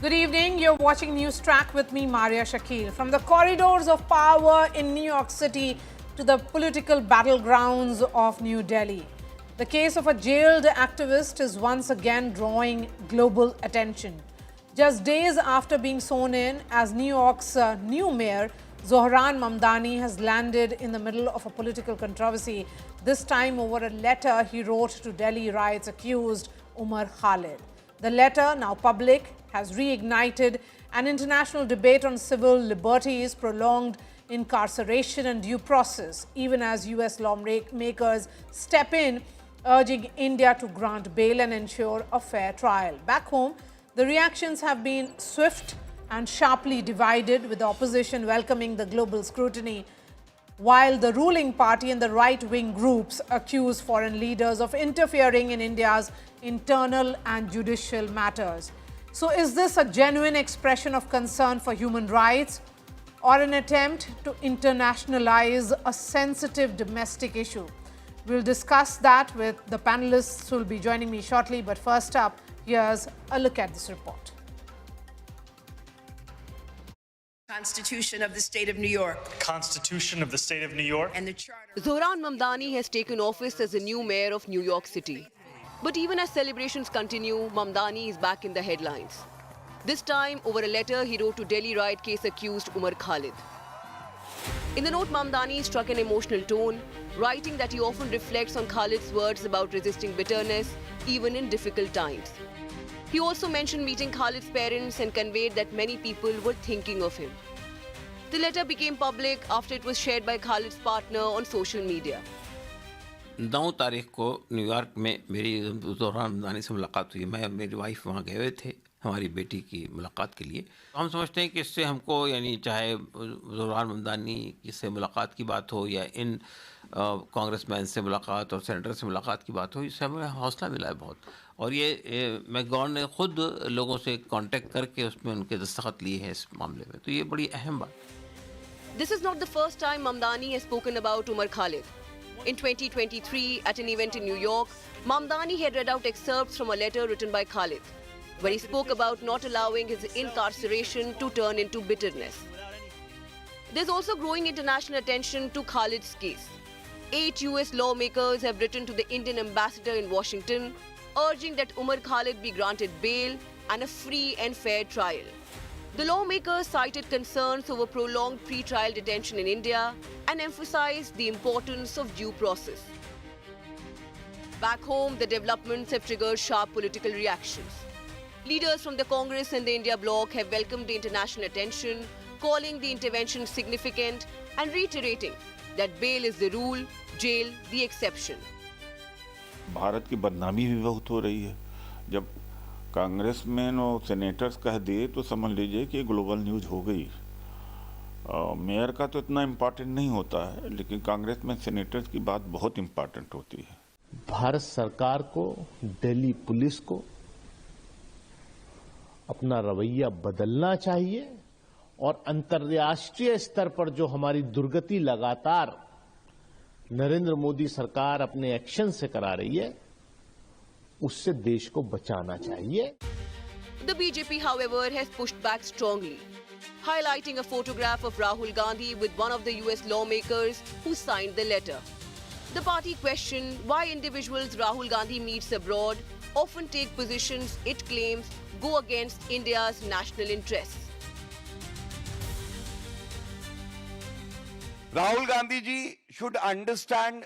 Good evening. You're watching NewsTrack with me, Maria Shakeel. From the corridors of power in New York City to the political battlegrounds of New Delhi, the case of a jailed activist is once again drawing global attention. Just days after being sworn in as New York's new mayor, Zohran Mamdani has landed in the middle of a political controversy, this time over a letter he wrote to Delhi riots accused Umar Khalid. The letter, now public, has reignited an international debate on civil liberties, prolonged incarceration and due process, even as US lawmakers step in, urging India to grant bail and ensure a fair trial. Back home, the reactions have been swift and sharply divided, with the opposition welcoming the global scrutiny, while the ruling party and the right-wing groups accuse foreign leaders of interfering in India's internal and judicial matters. So is this a genuine expression of concern for human rights or an attempt to internationalize a sensitive domestic issue? We'll discuss that with the panelists who will be joining me shortly. But first up, here's a look at this report. Constitution of the State of New York. Constitution of the State of New York. And the Charter. Zohran Mamdani has taken office as the new mayor of New York City. But even as celebrations continue, Mamdani is back in the headlines. This time over a letter he wrote to Delhi riot case accused Umar Khalid. In the note, Mamdani struck an emotional tone, writing that he often reflects on Khalid's words about resisting bitterness, even in difficult times. He also mentioned meeting Khalid's parents and conveyed that many people were thinking of him. The letter became public after it was shared by Khalid's partner on social media. 9 तारीख को New York में मेरी ज़ोहरान ममदानी से मुलाकात हुई। मैं और मेरी वाइफ वहाँ गए हुए थे हमारी बेटी की मुलाकात के लिए। हम समझते हैं कि इससे हमको यानी चाहे ज़ोहरान ममदानी से मुलाकात की बात हो या इन कांग्रेसमैन से मुलाकात और सेनेटर से मुलाकात की बात हो, इससे हमें हौसला मिला है बहुत। और ये मैकगॉन ने खुद लोगों से कांटेक्ट करके उसमें उनके दस्तखत लिए हैं इस मामले में, तो ये बड़ी अहम बात। This is not the first time Mamdani has spoken about Umar Khalid. In 2023, at an event in New York, Mamdani had read out excerpts from a letter written by Khalid, where he spoke about not allowing his incarceration to turn into bitterness. There's also growing international attention to Khalid's case. 8 US lawmakers have written to the Indian ambassador in Washington, urging that Umar Khalid be granted bail and a free and fair trial. The lawmakers cited concerns over prolonged pre-trial detention in India and emphasized the importance of due process. Back home, the developments have triggered sharp political reactions. Leaders from the Congress and the India bloc have welcomed the international attention, calling the intervention significant and reiterating that bail is the rule, jail the exception. Bharat की बदनामी भी बहुत हो रही है। जब congressman और senators कह दिए तो समझ लीजिए कि ग्लोबल न्यूज़ हो गई। मेयर का तो इतना इम्पोर्टेंट नहीं होता है, लेकिन कांग्रेसमैन सेनेटर्स की बात बहुत इम्पोर्टेंट होती है। भारत सरकार को, दिल्ली पुलिस को अपना रवैया बदलना चाहिए और अंतर्राष्ट्रीय स्तर पर जो हमारी दुर्गति लगातार नरेंद्र मोदी सरकार अपने एक्शन से करा रही है, उससे देश को बचाना चाहिए। The BJP, however, has pushed back strongly, highlighting a photograph of Rahul Gandhi with one of the US lawmakers who signed the letter. The party questioned why individuals Rahul Gandhi meets abroad often take positions it claims go against India's national interests. Rahul Gandhi ji should understand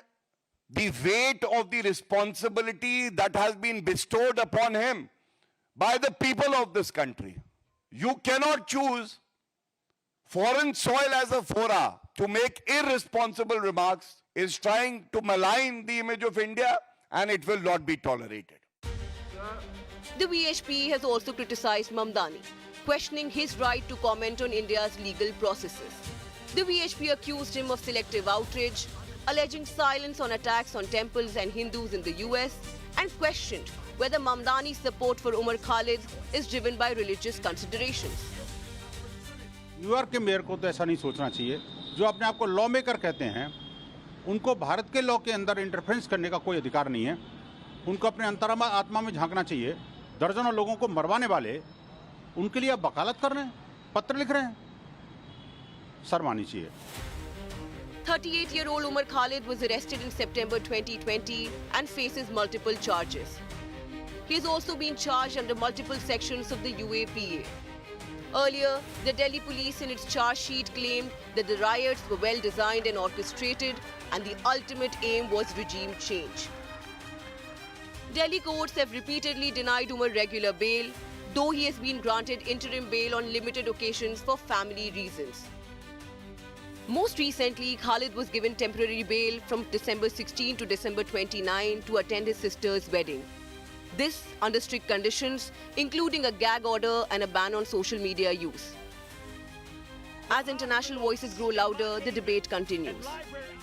the weight of the responsibility that has been bestowed upon him by the people of this country. You cannot choose foreign soil as a fora to make irresponsible remarks, is trying to malign the image of India, and it will not be tolerated. The VHP has also criticized Mamdani, questioning his right to comment on India's legal processes. The VHP accused him of selective outrage, alleging silence on attacks on temples and Hindus in the US, and questioned whether Mamdani's support for Umar Khalid is driven by religious considerations. New York के mayor को तो ऐसा नहीं सोचना चाहिए। जो अपने आप को लॉ मेकर कहते हैं, उनको भारत के लॉ के अंदर इंटरफेरेंस करने का कोई अधिकार नहीं है। उनको अपने अंतरात्मा में झांकना चाहिए। दर्जनों लोगों को मरवाने वाले उनके लिए आप वकालत कर रहे हैं, पत्र लिख रहे हैं, शर्म आनी चाहिए। 38-year-old Umar Khaled was arrested in September 2020 and faces multiple charges. He has also been charged under multiple sections of the UAPA. Earlier, the Delhi police in its charge sheet claimed that the riots were well designed and orchestrated, and the ultimate aim was regime change. Delhi courts have repeatedly denied Umar regular bail, though he has been granted interim bail on limited occasions for family reasons. Most recently, Khalid was given temporary bail from December 16 to December 29 to attend his sister's wedding. This under strict conditions, including a gag order and a ban on social media use. As international voices grow louder, the debate continues.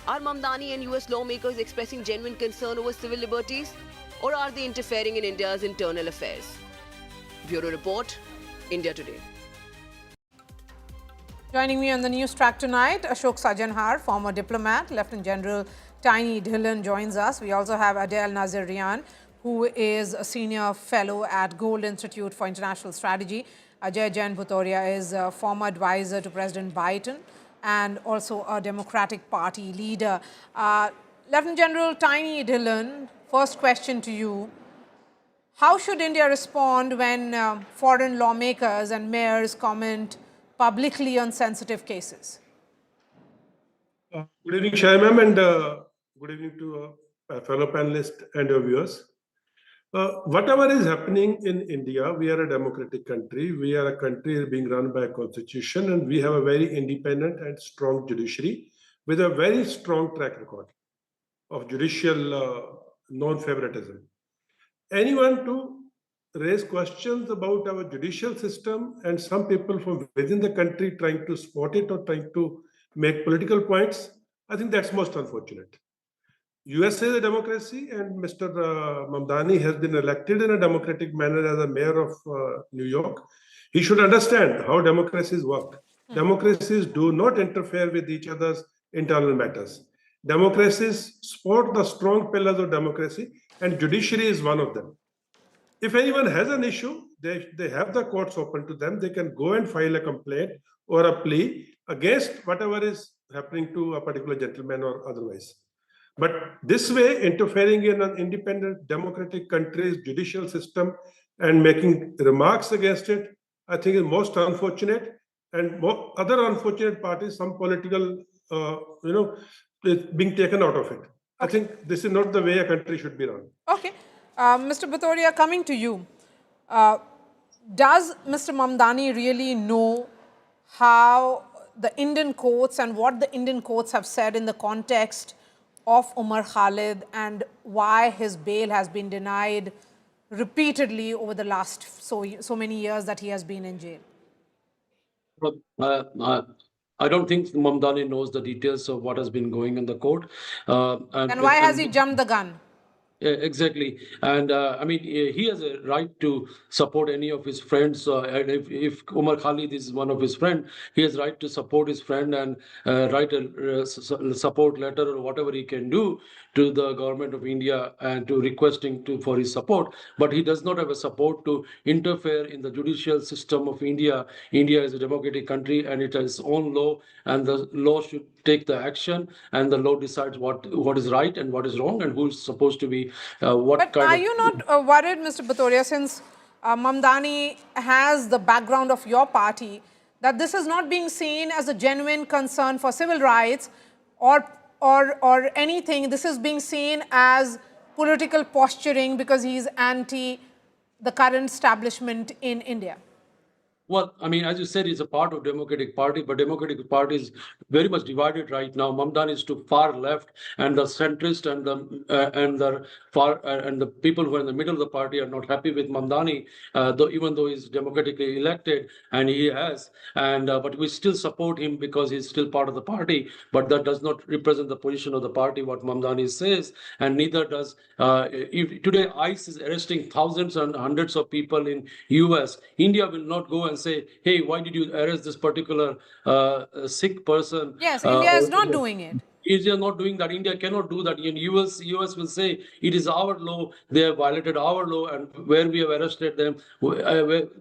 Are Mamdani and US lawmakers expressing genuine concern over civil liberties, or are they interfering in India's internal affairs? Bureau Report, India Today. Joining me on the news track tonight, Ashok Sajanhar, former diplomat. Lieutenant General Tiny Dhillon joins us. We also have Ajay Nazir Rian, who is a senior fellow at Gold Institute for International Strategy. Ajay Jain Bhutoria is a former advisor to President Biden and also a Democratic Party leader. Lieutenant General Tiny Dhillon, first question to you. How should India respond when foreign lawmakers and mayors comment publicly on sensitive cases? Good evening, Shai ma'am, and good evening to fellow panelists and your viewers. Whatever is happening in India, we are a democratic country. We are a country being run by a constitution, and we have a very independent and strong judiciary with a very strong track record of judicial non-favoritism. Anyone to raise questions about our judicial system and some people from within the country trying to spot it or trying to make political points, I think that's most unfortunate. USA is a democracy, and Mr. Mamdani has been elected in a democratic manner as a mayor of New York. He should understand how democracies work. Democracies do not interfere with each other's internal matters. Democracies support the strong pillars of democracy, and judiciary is one of them. If anyone has an issue, they have the courts open to them. They can go and file a complaint or a plea against whatever is happening to a particular gentleman or otherwise. But this way, interfering in an independent democratic country's judicial system and making remarks against it, I think is most unfortunate. And other unfortunate part is some political, is being taken out of it. Okay. I think this is not the way a country should be run. Okay. Mr. Bhutoria, coming to you. Does Mr. Mamdani really know how the Indian courts and what the Indian courts have said in the context of Umar Khalid and why his bail has been denied repeatedly over the last so many years that he has been in jail? I don't think Mamdani knows the details of what has been going in the court. And why has he jumped the gun? Exactly. And I mean, he has a right to support any of his friends. And if Umar Khalid is one of his friends, he has right to support his friend and write a support letter or whatever he can do to the government of India and to requesting for his support. But he does not have a support to interfere in the judicial system of India. India is a democratic country and it has its own law, and the law should take the action, and the law decides what is right and what is wrong and who is supposed to be But are you not worried, Mr. Bhutoria, since Mamdani has the background of your party, that this is not being seen as a genuine concern for civil rights or anything? This is being seen as political posturing because he's anti the current establishment in India. Well, I mean, as you said, he's a part of Democratic Party, but Democratic Party is very much divided right now. Mamdani is to far left, and the centrist and the people who are in the middle of the party are not happy with Mamdani, even though he's democratically elected, and he has. But we still support him because he's still part of the party. But that does not represent the position of the party, what Mamdani says, and neither does. If today ICE is arresting thousands and hundreds of people in US, India will not go and say, hey, why did you arrest this particular sick person? Yes, India is not doing it. India is not doing that. India cannot do that. In US will say it is our law. They have violated our law, and where we have arrested them.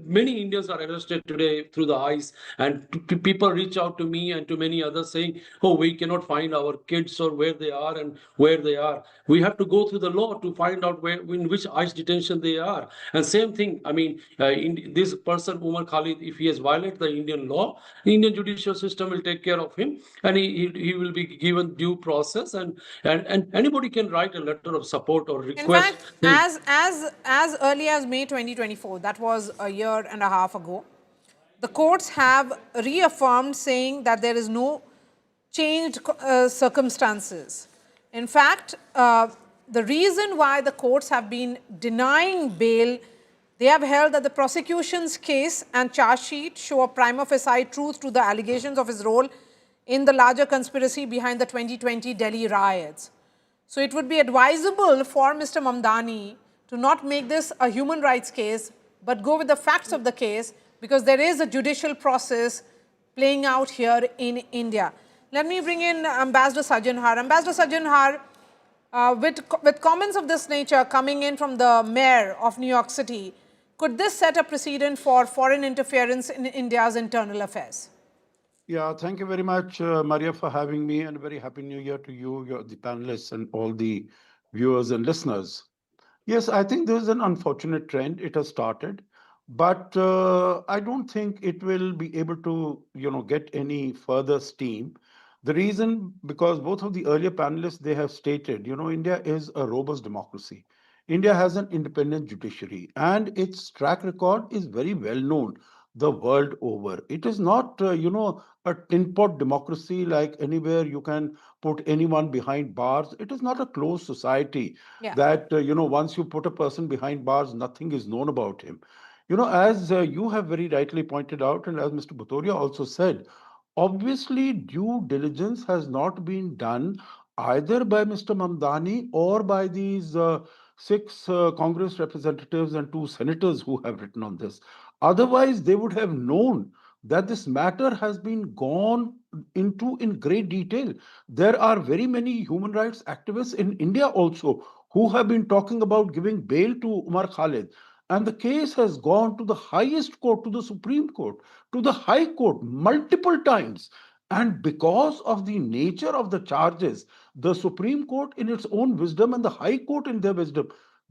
Many Indians are arrested today through the ICE, and people reach out to me and to many others saying, "Oh, we cannot find our kids or where they are and where they are." We have to go through the law to find out in which ICE detention they are. And same thing. I mean, this person Umar Khalid, if he has violated the Indian law, the Indian judicial system will take care of him, and he will be given due process, and anybody can write a letter of support or In request. fact, as early as May 2024, that was a year and a half ago, the courts have reaffirmed saying that there is no changed circumstances. In fact, the reason why the courts have been denying bail, they have held that the prosecution's case and charge sheet show a prima facie truth to the allegations of his role in the larger conspiracy behind the 2020 Delhi riots. So it would be advisable for Mr. Mamdani to not make this a human rights case, but go with the facts of the case, because there is a judicial process playing out here in India. Let me bring in Ambassador Sajanhar. Ambassador Sajanhar, with comments of this nature coming in from the mayor of New York City, could this set a precedent for foreign interference in India's internal affairs? Yeah, thank you very much, Maria, for having me, and a very happy new year to you, the panelists, and all the viewers and listeners. Yes, I think this is an unfortunate trend. It has started, but I don't think it will be able to, get any further steam. The reason, because both of the earlier panelists, they have stated, India is a robust democracy. India has an independent judiciary, and its track record is very well known the world over. It is not, a tin pot democracy like anywhere you can put anyone behind bars. It is not a closed society that, once you put a person behind bars, nothing is known about him. As you have very rightly pointed out, and as Mr. Bhutoria also said, obviously due diligence has not been done either by Mr. Mamdani or by these six Congress representatives and two senators who have written on this. Otherwise, they would have known that this matter has been gone into in great detail. There are very many human rights activists in India also who have been talking about giving bail to Umar Khalid. And the case has gone to the highest court, to the Supreme Court, to the High Court multiple times. And because of the nature of the charges, the Supreme Court, in its own wisdom, and the High Court, in their wisdom,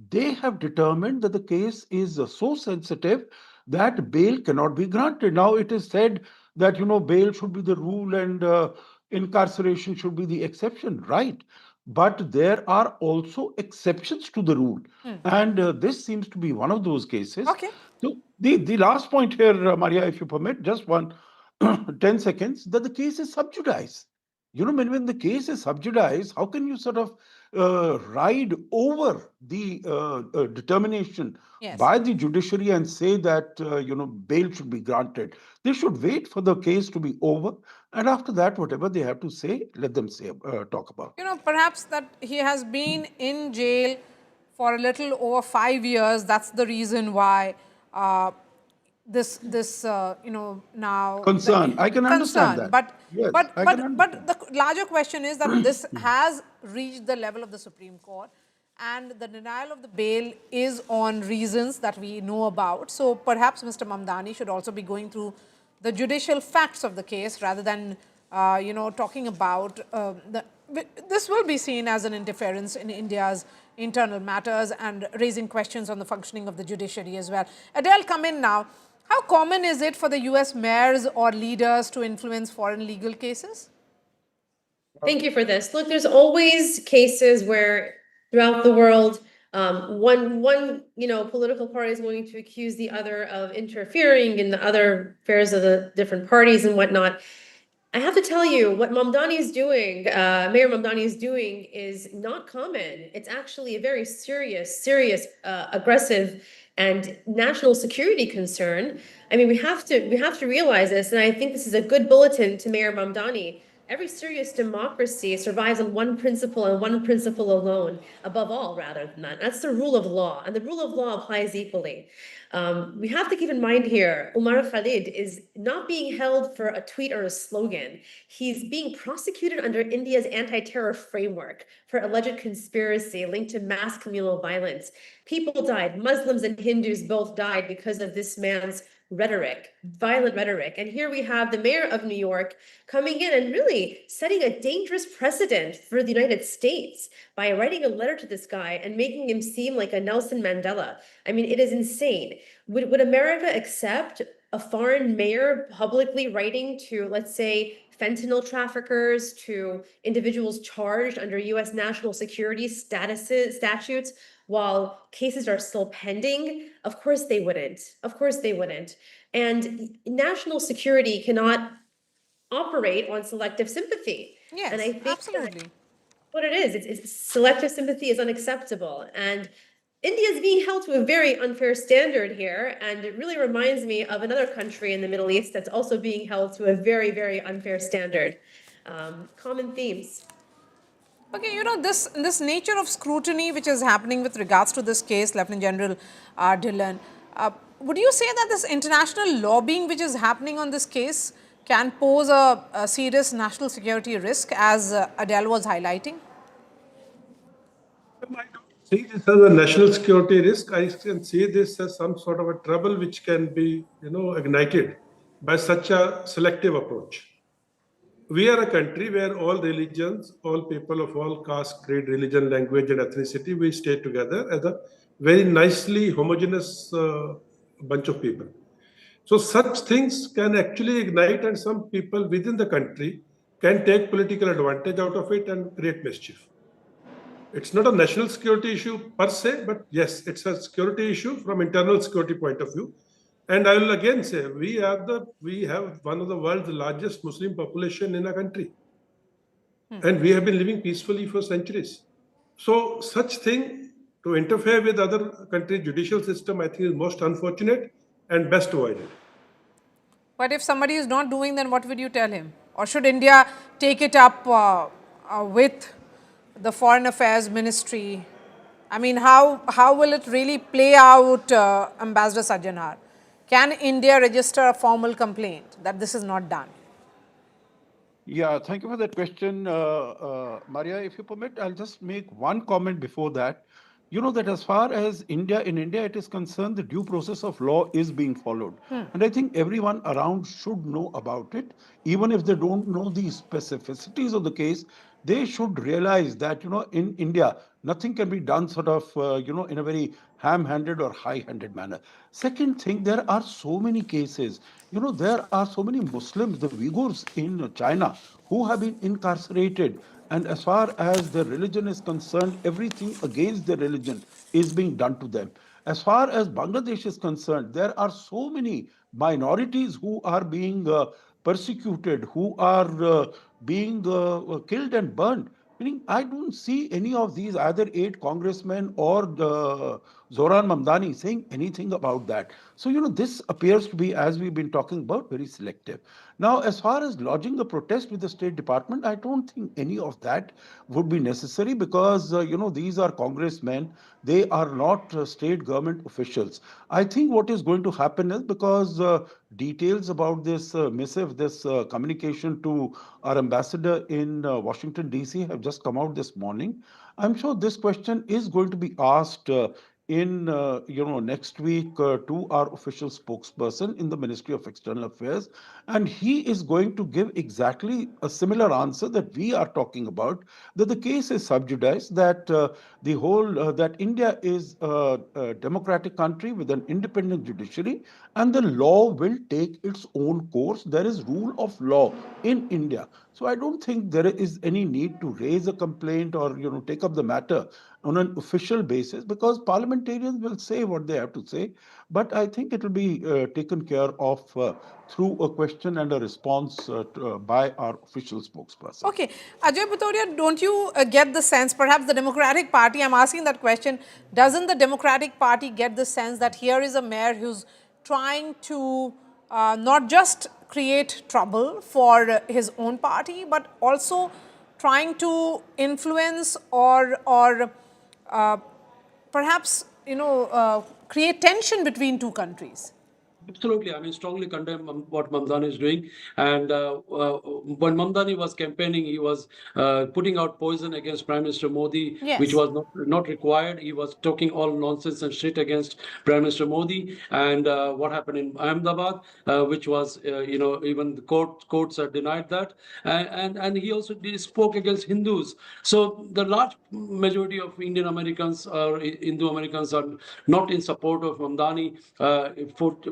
they have determined that the case is so sensitive that bail cannot be granted. Now, it is said that, bail should be the rule and incarceration should be the exception, right? But there are also exceptions to the rule. And this seems to be one of those cases. Okay. So the last point here, Maria, if you permit, just 10 seconds, that the case is sub judice. When the case is sub judice, how can you sort of ride over the determination by the judiciary and say that, bail should be granted? They should wait for the case to be over. And after that, whatever they have to say, let them say, talk about. Perhaps that he has been in jail for a little over 5 years. That's the reason why now concern. I can understand that. But the larger question is that this has reached the level of the Supreme Court, and the denial of the bail is on reasons that we know about. So perhaps Mr. Mamdani should also be going through the judicial facts of the case rather than talking about this will be seen as an interference in India's internal matters and raising questions on the functioning of the judiciary as well. Adele, come in now. How common is it for the US mayors or leaders to influence foreign legal cases? Thank you for this. Look, there's always cases where throughout the world, one political party is going to accuse the other of interfering in the other affairs of the different parties and whatnot. I have to tell you, what Mamdani is doing, Mayor Mamdani is doing, is not common. It's actually a very serious, aggressive, and national security concern. I mean, we have to realize this, and I think this is a good bulletin to Mayor Mamdani Every serious democracy survives on one principle and one principle alone, above all, rather than that. That's the rule of law, and the rule of law applies equally. We have to keep in mind here, Umar Khalid is not being held for a tweet or a slogan. He's being prosecuted under India's anti-terror framework for alleged conspiracy linked to mass communal violence. People died, Muslims and Hindus both died because of this man's rhetoric, violent rhetoric. And here we have the mayor of New York coming in and really setting a dangerous precedent for the United States by writing a letter to this guy and making him seem like a Nelson Mandela. I mean, it is insane. Would America accept a foreign mayor publicly writing to, let's say, fentanyl traffickers, to individuals charged under US national security statutes, while cases are still pending? Of course they wouldn't. Of course they wouldn't. And national security cannot operate on selective sympathy. Yes, And I think absolutely. what it is, it's selective sympathy is unacceptable. And India is being held to a very unfair standard here. And it really reminds me of another country in the Middle East that's also being held to a very, very unfair standard. Common themes. Okay, you know, this nature of scrutiny which is happening with regards to this case, Lieutenant General Dhillon, would you say that this international lobbying which is happening on this case can pose a serious national security risk, as Adele was highlighting? I don't see this as a national security risk. I can see this as some sort of a trouble which can be, ignited by such a selective approach. We are a country where all religions, all people of all caste, creed, religion, language, and ethnicity, we stay together as a very nicely homogeneous bunch of people. So such things can actually ignite, and some people within the country can take political advantage out of it and create mischief. It's not a national security issue per se, but yes, it's a security issue from internal security point of view. And I will again say, we have one of the world's largest Muslim population in our country. And we have been living peacefully for centuries. So such thing to interfere with other countries' judicial system, I think is most unfortunate and best avoided. But if somebody is not doing, then what would you tell him? Or should India take it up with the Foreign Affairs Ministry? I mean, how will it really play out, Ambassador Sajjanar? Can India register a formal complaint that this is not done? Yeah, thank you for that question, Maria. If you permit, I'll just make one comment before that. You know that as far as in India it is concerned, the due process of law is being followed. And I think everyone around should know about it. Even if they don't know the specificities of the case, they should realize that, in India, nothing can be done sort of, in a very ham-handed or high-handed manner. Second thing, there are so many cases. There are so many Muslims, the Uyghurs in China, who have been incarcerated. And as far as their religion is concerned, everything against their religion is being done to them. As far as Bangladesh is concerned, there are so many minorities who are being persecuted, who are being killed and burned. Meaning, I don't see any of these, either 8 congressmen or Zohran Mamdani, saying anything about that. So, this appears to be, as we've been talking about, very selective. Now, as far as lodging a protest with the State Department, I don't think any of that would be necessary because, these are congressmen. They are not state government officials. I think what is going to happen is, because details about this missive, this communication to our ambassador in Washington, D.C. have just come out this morning. I'm sure this question is going to be asked in next week to our official spokesperson in the Ministry of External Affairs, and he is going to give exactly a similar answer that we are talking about, that the case is sub judice, that that India is a democratic country with an independent judiciary, and the law will take its own course. There is rule of law in India. So I don't think there is any need to raise a complaint or take up the matter on an official basis, because parliamentarians will say what they have to say. But I think it will be taken care of through a question and a response by our official spokesperson. Okay. Ajay Bhutoria, don't you get the sense, perhaps the Democratic Party, I'm asking that question, doesn't the Democratic Party get the sense that here is a mayor who's trying to not just create trouble for his own party, but also trying to influence or perhaps, create tension between two countries? Absolutely. I mean, strongly condemn what Mamdani is doing. And when Mamdani was campaigning, he was putting out poison against Prime Minister Modi, which Yes. was not required. He was talking all nonsense and shit against Prime Minister Modi. And what happened in Ahmedabad, which was, even the courts denied that. And he also spoke against Hindus. So the large majority of Indian Americans or Hindu Americans are not in support of Mamdani,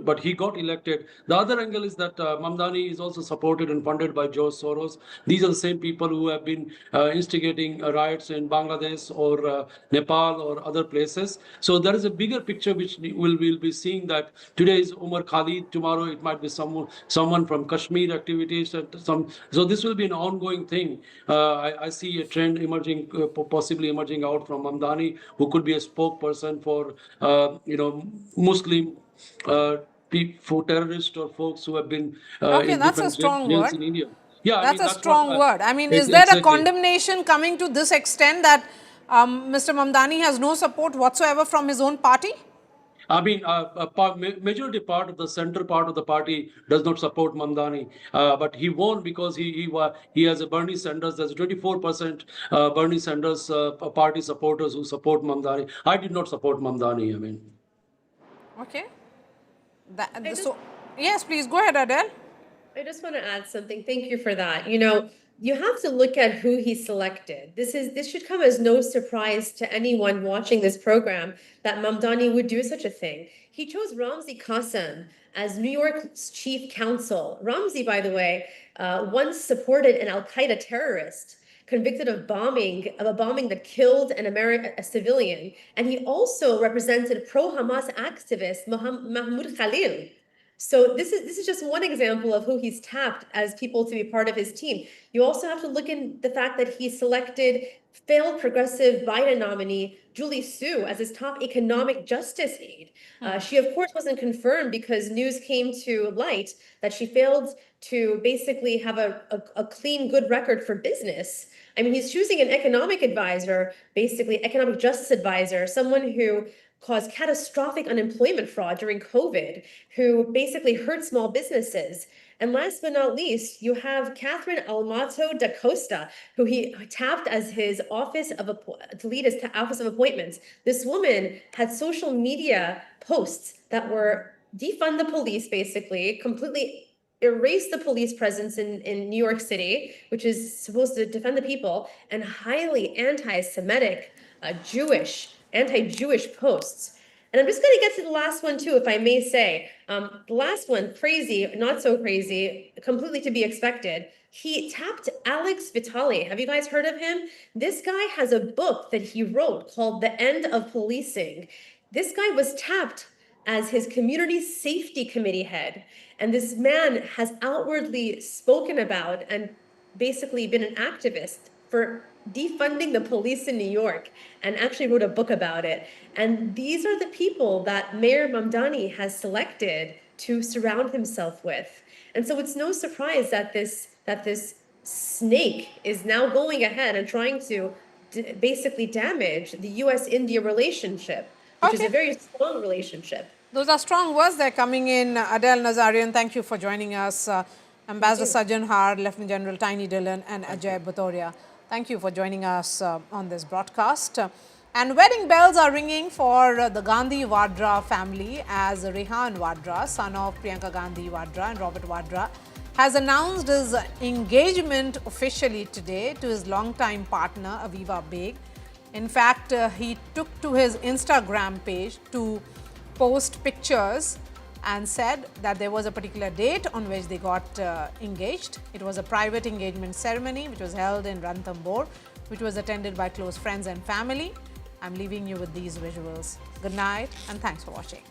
but he got elected. The other angle is that Mamdani is also supported and funded by George Soros. These are the same people who have been instigating riots in Bangladesh or Nepal or other places. So there is a bigger picture which we'll be seeing, that today is Umar Khalid, tomorrow it might be someone from Kashmir activities. So this will be an ongoing thing. I see a trend emerging, possibly emerging out from Mamdani, who could be a spokesperson for Muslim for terrorists or folks who have been Okay, in that's a different strong jails word. in India. Yeah, That's a that's strong what, word. I mean, is there a exactly. condemnation coming to this extent that Mr. Mamdani has no support whatsoever from his own party? I mean, majority part of the center part of the party does not support Mamdani, but he won because he has a Bernie Sanders. There's 24% Bernie Sanders party supporters who support Mamdani. I did not support Mamdani. I mean. Okay. Yes, please go ahead, Adele. I just want to add something. Thank you for that. You have to look at who he selected. This should come as no surprise to anyone watching this program that Mamdani would do such a thing. He chose Ramzi Qasim as New York's chief counsel. Ramzi, by the way, once supported an Al-Qaeda terrorist convicted of a bombing that killed a civilian. And he also represented pro-Hamas activist Mahmoud Khalil. So this is just one example of who he's tapped as people to be part of his team. You also have to look in the fact that he selected failed progressive Biden nominee Julie Su as his top economic justice aide. She, of course, wasn't confirmed because news came to light that she failed to basically have a clean, good record for business. I mean, he's choosing an economic advisor, basically economic justice advisor, someone who caused catastrophic unemployment fraud during COVID, who basically hurt small businesses. And last but not least, you have Catherine Almato da Costa, who he tapped as his to lead his office of appointments. This woman had social media posts that were defund the police, basically, completely erase the police presence in New York City, which is supposed to defend the people, and highly anti-Semitic, anti-Jewish posts. And I'm just going to get to the last one too, if I may say. The last one, crazy, not so crazy, completely to be expected. He tapped Alex Vitali. Have you guys heard of him? This guy has a book that he wrote called The End of Policing. This guy was tapped as his community safety committee head. And this man has outwardly spoken about and basically been an activist for defunding the police in New York, and actually wrote a book about it. And these are the people that Mayor Mamdani has selected to surround himself with. And so it's no surprise that this snake is now going ahead and trying to basically damage the US-India relationship, which is a very strong relationship. Those are strong words. They're coming in. Adele Nazarian, thank you for joining us. Ambassador Sajjan Har, Lieutenant General Tiny Dhillon, and Ajay Bhutoria. Thank you for joining us on this broadcast. And wedding bells are ringing for the Gandhi Vadra family, as Rehan Vadra, son of Priyanka Gandhi Vadra and Robert Vadra, has announced his engagement officially today to his longtime partner, Aviva Beg. In fact, he took to his Instagram page to post pictures and said that there was a particular date on which they got engaged. It was a private engagement ceremony which was held in Ranthambore, which was attended by close friends and family. I'm leaving you with these visuals. Good night and thanks for watching.